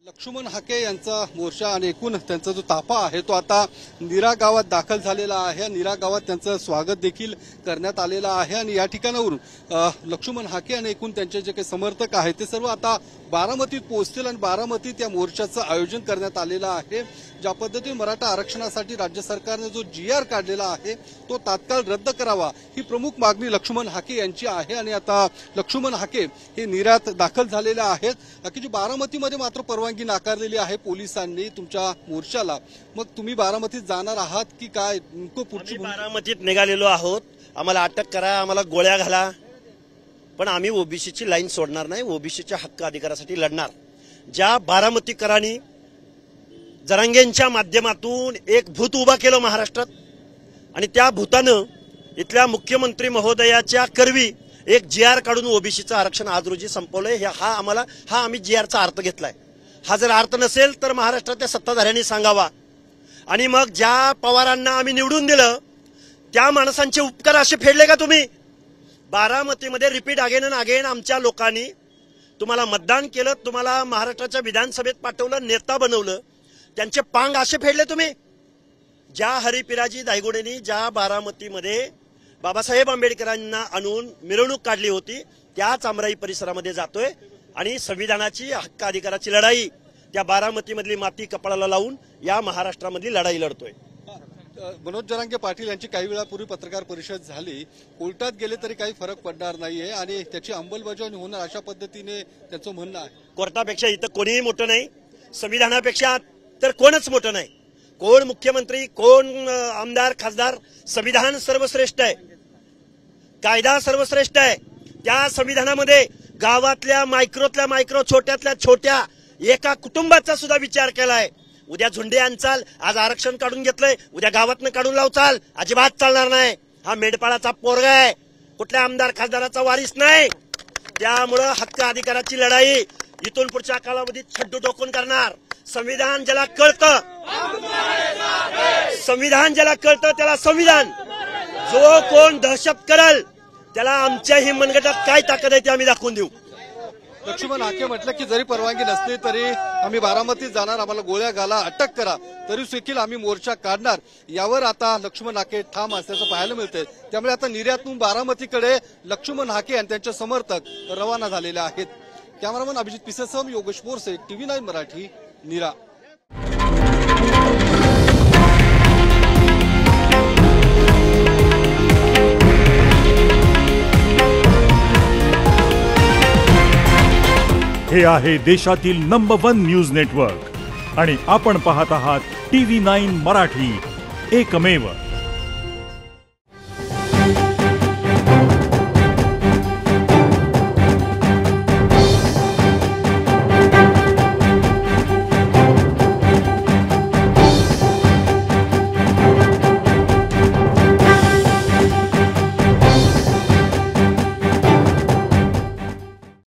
लक्ष्मण हाके यांचा मोर्चा आणि एकूण त्यांचा जो ताफा आहे तो आता नीरा गावात दाखल झालेला आहे। नीरा गावात त्यांचं स्वागत देखील करण्यात आलेलं आहे आणि या ठिकाणावरून लक्ष्मण हाके आणि एकूण त्यांचे जे काही समर्थक आहेत ते सर्व आता बारामतीत पोहोचतील आणि बारामतीत या मोर्चाचं आयोजन करण्यात आलेलं आहे। ज्या पद्धतीने मराठा आरक्षणासाठी राज्य सरकारने जो GR काढलेला आहे तो तात्काळ रद्द करावा ही प्रमुख मागणी लक्ष्मण हाके यांची आहे आणि आता लक्ष्मण हाके हे नीरात दाखल झालेले आहेत की जी बारामतीमध्ये मात्र परवानगी नाकारलेली आहे पोलिसांनी तुमच्या मोर्चाला। मग तुम्ही बारामतीत जाणार आहात की काय? पुढची बारामतीत निघालेलो आहोत, आम्हाला अटक करा, आम्हाला गोळ्या घाला, पण आम्ही ओबीसीची लाईन सोडणार नाही, ओबीसीच्या हक्क अधिकारासाठी लढणार। ज्या बारामतीकरांनी जरांगेंच्या माध्यमातून एक भूत उभा केलं महाराष्ट्रात आणि त्या भूतानं इथल्या मुख्यमंत्री महोदयाच्या करवी एक GR काढून ओबीसीचं आरक्षण आज रोजी संपवलंय। हा आम्ही GRचा अर्थ घेतलाय। हा जर अर्थ नसेल तर महाराष्ट्रातल्या सत्ताधाऱ्यांनी सांगावा आणि मग ज्या पवारांना आम्ही निवडून दिलं त्या माणसांचे उपकार असे फेडले का तुम्ही? बारामतीमध्ये रिपीट अगेन अँड अगेन आमच्या लोकांनी तुम्हाला मतदान केलं, तुम्हाला महाराष्ट्राच्या विधानसभेत पाठवलं, नेता बनवलं, त्यांचे पांग असे फेडले तुम्ही। ज्या हरिपिराजी दायगुडेंनी ज्या बारामतीमध्ये बाबासाहेब आंबेडकरांना आणून मिरवणूक काढली होती त्याच अमराई परिसरामध्ये जातोय आणि संविधानाची हक्क अधिकाराची लढाई त्या बारामतीमधली माती कपाळाला लावून या महाराष्ट्रामधली लढाई लढतोय। मनोज जरांगे पाटील यांची काही वेळापूर्वी पत्रकार परिषद झाली, कोर्टात गेले तरी काही फरक पडणार नाहीये आणि त्याची अंमलबजावणी होणार अशा पद्धतीने त्यांचं म्हणणं आहे। कोर्टापेक्षा इथं कोणीही मोठं नाही, संविधानापेक्षा तर कोणच मोठं नाही। कोण मुख्यमंत्री, कोण आमदार, खासदार, संविधान सर्वश्रेष्ठ आहे, कायदा सर्वश्रेष्ठ आहे। त्या संविधानामध्ये गावातल्या मायक्रो छोट्यातल्या छोट्या एका कुटुंबाचा सुद्धा विचार केलाय। उद्या झुंडे आणचाल, आज आरक्षण काढून घेतलंय, उद्या गावातनं काढून लावचाल, अजिबात चालणार नाही। हा मेंढपाळाचा पोरगा आहे, कुठल्या आमदार खासदाराचा वारीस नाही। त्यामुळं हक्क अधिकाराची लढाई इथून पुढच्या कालावधीत छड्डू टोकून करणार। संविधान ज्याला कळतं, संविधान ज्याला कळतं त्याला संविधान, जो कोण दहशत करल त्याला आमच्याही मनगटात काय ताकद आहे ते आम्ही दाखवून देऊ। लक्ष्मण हाके म्हटलं की जरी परवानगी नसली तरी आम्ही बारामतीत जाणार, आम्हाला गोळ्या घाला, अटक करा, तरी देखील आम्ही मोर्चा काढणार। यावर आता लक्ष्मण हाके ठाम असल्याचं पाहायला मिळतंय। त्यामुळे आता नीऱ्यातून बारामतीकडे लक्ष्मण हाके आणि त्यांचे समर्थक रवाना झालेले आहेत। कॅमेरामन अभिजित पिसेसह योगेश बोरसे, TV9 मराठी, नीरा। हे आहे देशातील नंबर 1 न्यूज नेटवर्क आणि आपण पाहत आहात TV9 मराठी, एकमेव।